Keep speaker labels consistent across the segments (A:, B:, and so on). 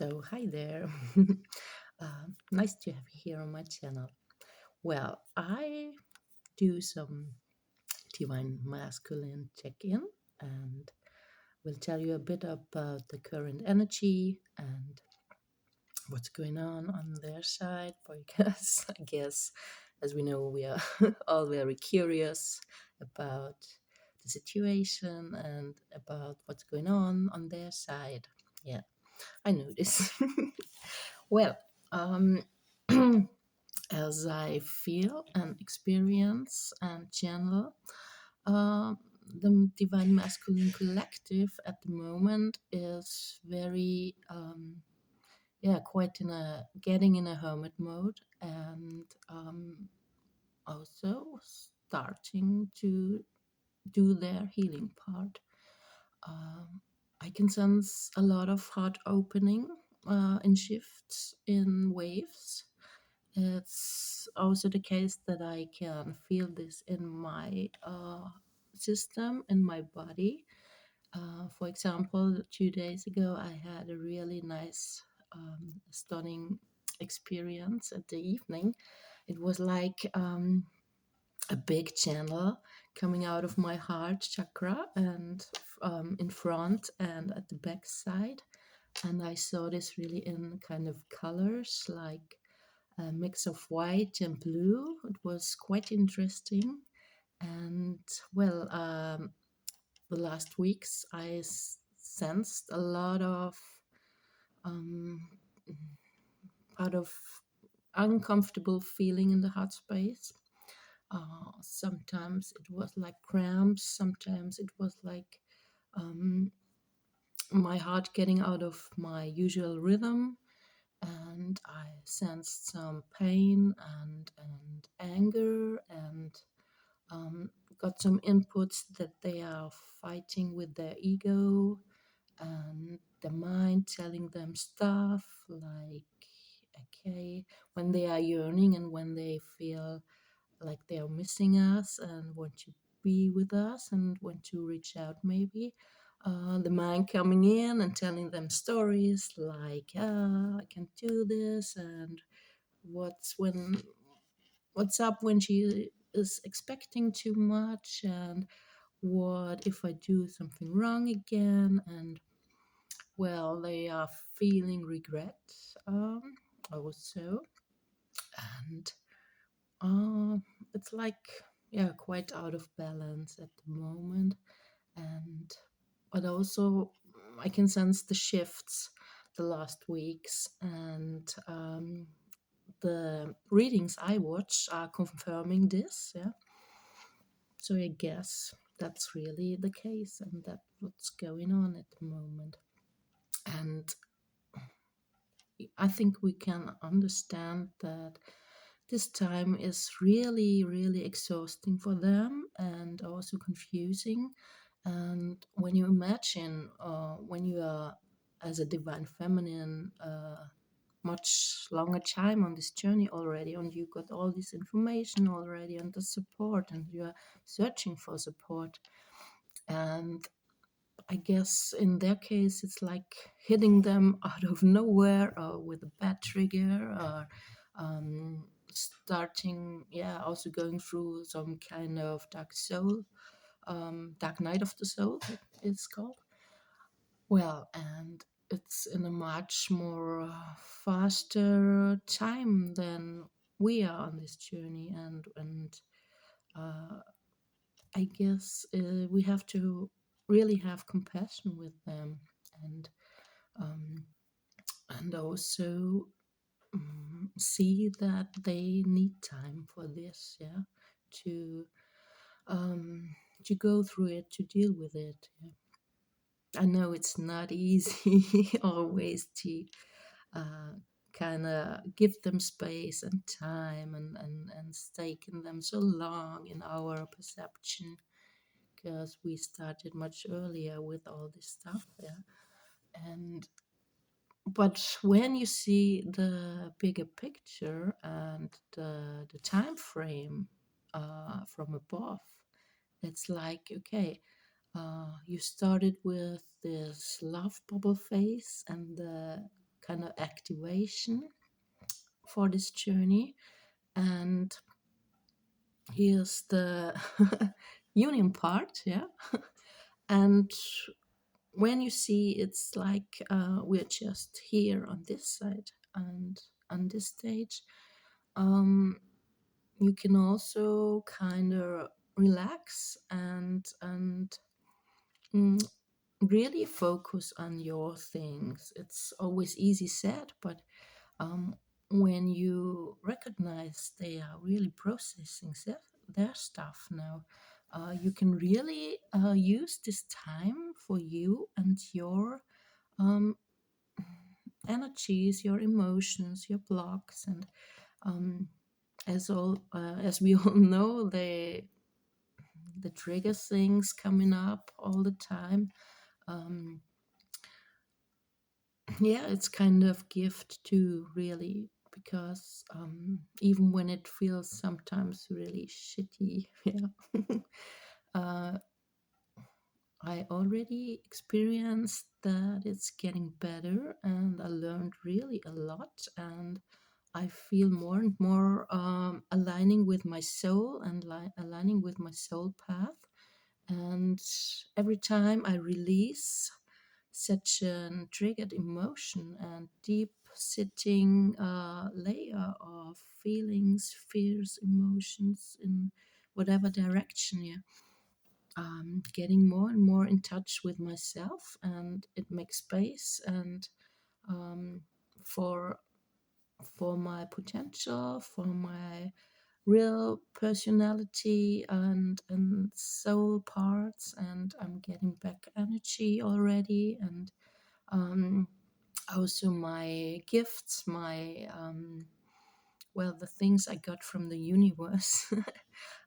A: Hi there. Nice to have you here on my channel. Well, I do some divine masculine check in and will tell you a bit about the current energy and what's going on their side. Because I guess, as we know, we are all very curious about the situation and about what's going on their side. Yeah, I know this. Well, um, as I feel and experience and channel, uh, the Divine Masculine Collective at the moment is very, yeah, quite in a getting in a hermit mode and also starting to do their healing part. Um, I can sense a lot of heart opening in shifts in waves. It's also the case that I can feel this in my system, in my body. For example, 2 days ago, I had a really nice, stunning experience at the evening. It was like a big channel coming out of my heart chakra and in front and at the back side. And I saw this really in kind of colors like a mix of white and blue. It was quite interesting. And well, the last weeks I sensed a lot of um, out of uncomfortable feeling in the heart space. Sometimes it was like cramps. Sometimes it was like um, my heart getting out of my usual rhythm, and I sensed some pain and anger and got some inputs that they are fighting with their ego and the mind telling them stuff like, okay, when they are yearning and when they feel like they are missing us and want to be with us and want to reach out maybe. The mind coming in and telling them stories like, I can do this, and what's when what's up when she is expecting too much, and what if I do something wrong again, and well, they are feeling regret also, and uh, it's like, yeah, quite out of balance at the moment, and but also I can sense the shifts the last weeks, and the readings I watch are confirming this. Yeah, so I guess that's really the case, and that's what's going on at the moment. And I think we can understand that this time is really, really exhausting for them and also confusing. And when you imagine when you are as a divine feminine, much longer time on this journey already, and you got all this information already and the support, and you are searching for support. And I guess in their case, it's like hitting them out of nowhere or with a bad trigger or starting, yeah, also going through some kind of dark night of the soul, it's called. Well, and it's in a much more faster time than we are on this journey, and uh, I guess we have to really have compassion with them, and um, and also see that they need time for this, yeah, to um, to go through it, to deal with it. Yeah. I know it's not easy always to uh, kind of give them space and time and staking them so long in our perception because we started much earlier with all this stuff. Yeah. And but when you see the bigger picture and the time frame from above, it's like, okay, you started with this love bubble phase and the kind of activation for this journey. And here's the union part, yeah. And when you see, it's like we're just here on this side and on this stage. um, you can also kind of relax and mm, really focus on your things. It's always easy said, but um, when you recognize they are really processing their stuff now, you can really use this time for you and your um, energies, your emotions, your blocks, and um, as we all know, the trigger things coming up all the time. Um, yeah, it's kind of gift too, really, because even when it feels sometimes really shitty, yeah, uh, I already experienced that it's getting better, and I learned really a lot, and I feel more and more aligning with my soul and aligning with my soul path. And every time I release such a triggered emotion and deep sitting layer of feelings, fears, emotions in whatever direction, yeah, getting more and more in touch with myself, and it makes space and um, for for my potential, for my real personality and soul parts, and I'm getting back energy already, and um, also my gifts, my well, the things I got from the universe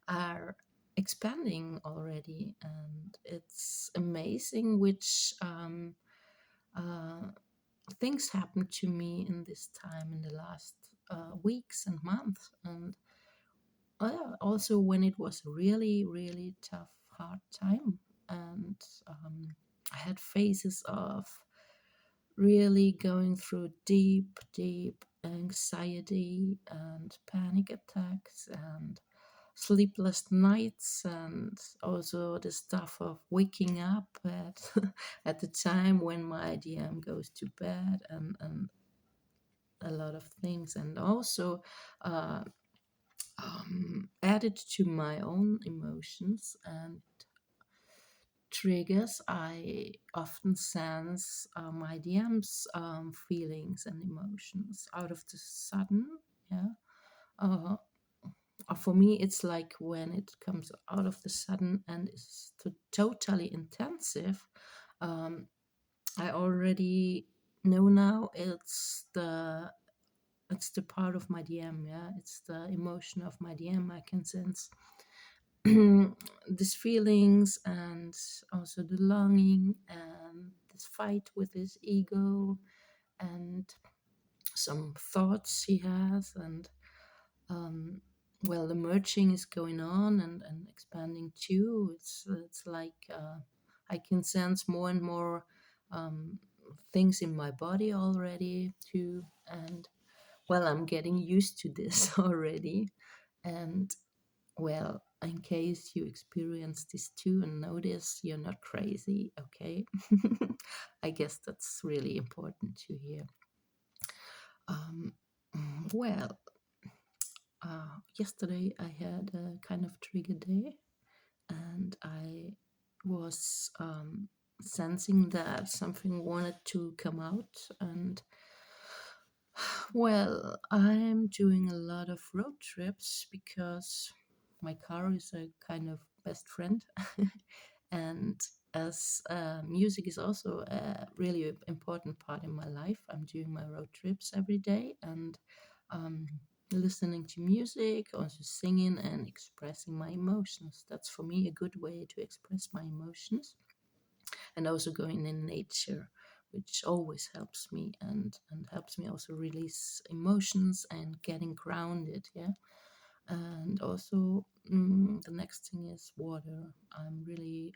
A: are expanding already, and it's amazing which uh, things happened to me in this time in the last weeks and months. And also when it was really, really tough, hard time, and I had phases of really going through deep, deep anxiety and panic attacks and sleepless nights, and also the stuff of waking up at at the time when my DM goes to bed, and a lot of things, and also uh, added to my own emotions and triggers. I often sense my DM's feelings and emotions out of the sudden. Yeah. Uh, for me, it's like when it comes out of the sudden and is totally intensive. Um, I already know now it's the part of my DM. Yeah, it's the emotion of my DM. I can sense these feelings, and also the longing and this fight with his ego, and some thoughts he has, and um, well, the merging is going on and expanding too. It's like I can sense more and more um, things in my body already too, and well, I'm getting used to this already. And well, in case you experience this too and notice, you're not crazy, okay? I guess that's really important to hear. Um, well, yesterday I had a kind of trigger day, and I was sensing that something wanted to come out. And well, I'm doing a lot of road trips because my car is a kind of best friend. And as music is also a really important part in my life, I'm doing my road trips every day, and um, listening to music, also singing and expressing my emotions. That's for me a good way to express my emotions, and also going in nature, which always helps me, and helps me also release emotions and getting grounded. Yeah. And also the next thing is water. I'm really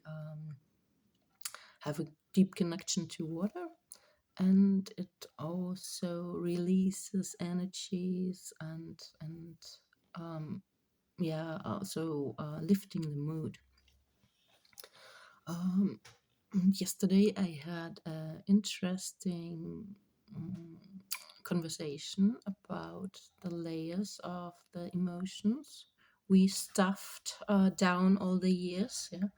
A: have a deep connection to water, and it also releases energies and yeah, also lifting the mood. Um, Yesterday I had an interesting um, conversation about the layers of the emotions we stuffed down all the years, yeah,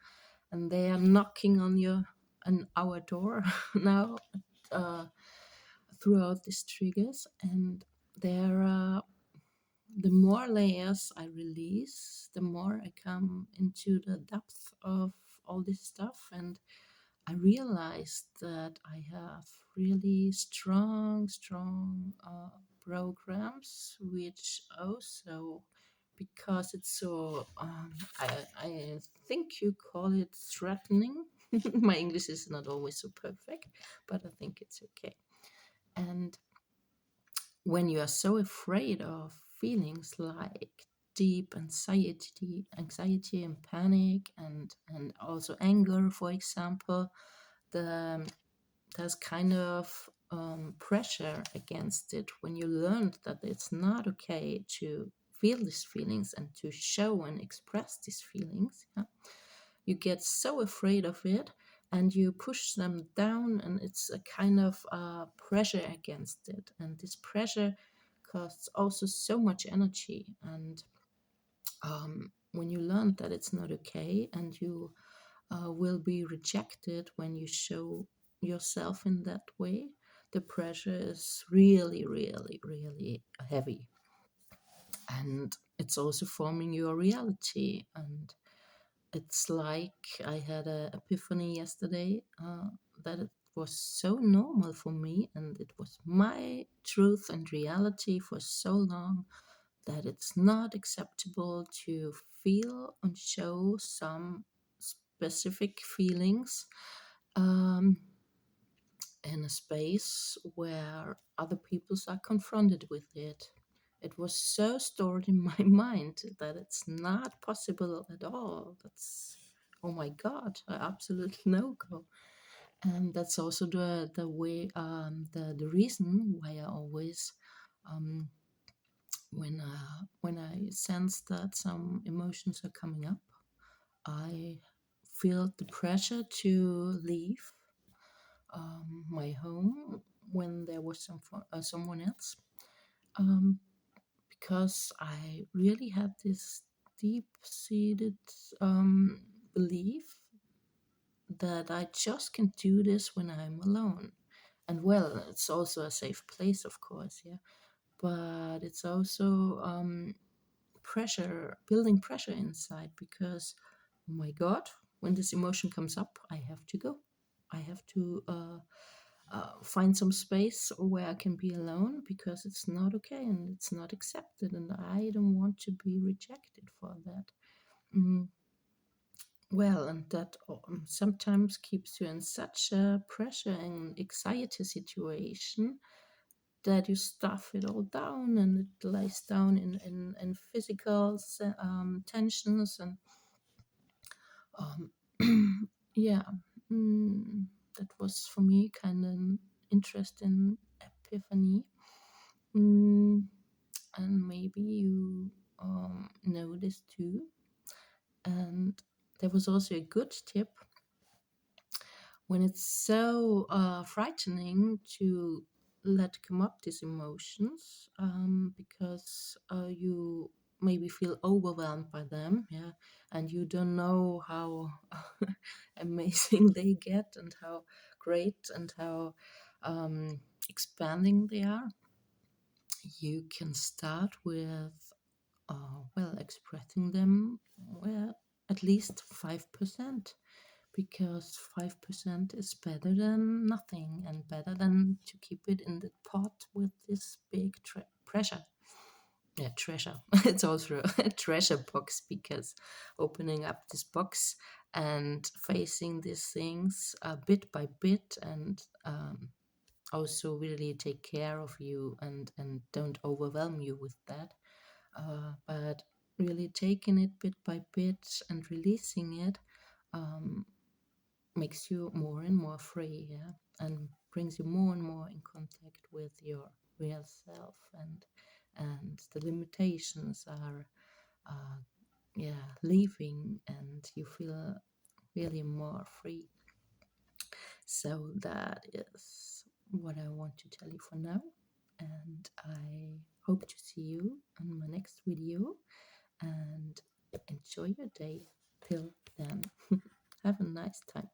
A: and they are knocking on our door now, uh, throughout these triggers, and there are the more layers I release, the more I come into the depth of all this stuff. And I realized that I have really strong programs, which also, because it's so, I think you call it threatening. My English is not always so perfect, but I think it's okay. And when you are so afraid of feelings like deep anxiety and panic and also anger, for example, the there's kind of pressure against it when you learned that it's not okay to feel these feelings and to show and express these feelings. Yeah? You get so afraid of it and you push them down, and it's a kind of pressure against it. And this pressure costs also so much energy. And when you learn that it's not okay and you will be rejected when you show yourself in that way, the pressure is really heavy. And it's also forming your reality. And it's like I had an epiphany yesterday that it was so normal for me, and it was my truth and reality for so long, that it's not acceptable to feel and show some specific feelings um, in a space where other peoples are confronted with it. It was so stored in my mind that it's not possible at all. That's, oh my God, a absolute no go. And that's also the way, the reason why I always, um, when I sense that some emotions are coming up, I feel the pressure to leave my home when there was someone else, um, because I really had this deep-seated um, belief that I just can do this when I'm alone. And well, it's also a safe place, of course, yeah. But it's also building pressure inside, because, oh my God, when this emotion comes up, I have to go. I have to find some space where I can be alone, because it's not okay and it's not accepted, and I don't want to be rejected for that. Mm, well, and that sometimes keeps you in such a pressure and anxiety situation that you stuff it all down, and it lies down in physical tensions and um, yeah. mm, that was for me kind of an interesting epiphany. Mm, and maybe you know this too. And there was also a good tip when it's so frightening to let come up these emotions, because you maybe feel overwhelmed by them, yeah, and you don't know how amazing they get and how great and how expanding they are. You can start with well, expressing them, well, at least 5%, because 5% is better than nothing, and better than to keep it in the pot with this big pressure. Yeah, treasure. It's also a treasure box, because opening up this box and facing these things bit by bit, and also really take care of you, and don't overwhelm you with that, but really taking it bit by bit and releasing it, um, makes you more and more free. Yeah, and brings you more and more in contact with your real self, and the limitations are uh, yeah, leaving, and you feel really more free. So that is what I want to tell you for now, and I hope to see you on my next video, and enjoy your day till then. Have a nice time.